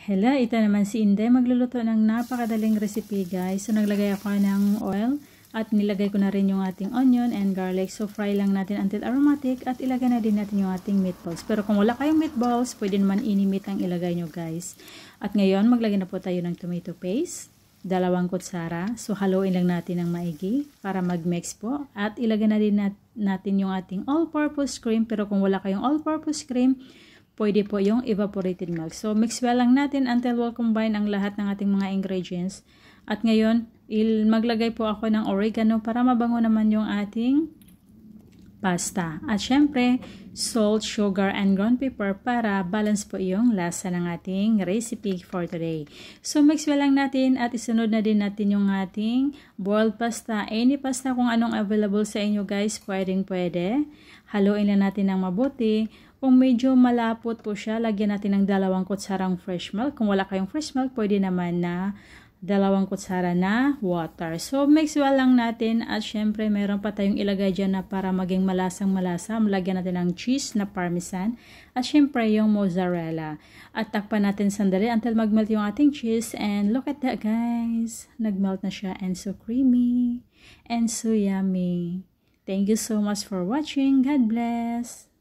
Hello, ito naman si Inday. Magluluto ng napakadaling recipe guys. So naglagay ako ng oil at nilagay ko na rin yung ating onion and garlic. So fry lang natin until aromatic at ilagay na din natin yung ating meatballs. Pero kung wala kayong meatballs, pwede naman inimit ang ilagay nyo guys. At ngayon, maglagay na po tayo ng tomato paste. 2 kutsara. So haluin lang natin ng maigi para mag-mix po. At ilagay na din natin yung ating all-purpose cream. Pero kung wala kayong all-purpose cream, pwede po yung evaporated milk. So, mix well lang natin until we'll combine ang lahat ng ating mga ingredients. At ngayon, maglagay po ako ng oregano para mabango naman yung ating pasta. At syempre, salt, sugar, and ground pepper para balance po yung lasa ng ating recipe for today. So, mix well lang natin at isunod na din natin yung ating boiled pasta. Any pasta kung anong available sa inyo guys, pwede. Haluin lang natin ng mabuti. Kung medyo malapot po siya, lagyan natin ng 2 kutsarang fresh milk. Kung wala kayong fresh milk, pwede naman na 2 kutsara na water. So, mix well lang natin at syempre meron pa tayong ilagay dyan na para maging malasang-malasa. Lagyan natin ng cheese na parmesan at syempre yung mozzarella. At takpan natin sandali until magmelt yung ating cheese. And look at that guys. Nagmelt na siya and so creamy and so yummy. Thank you so much for watching. God bless.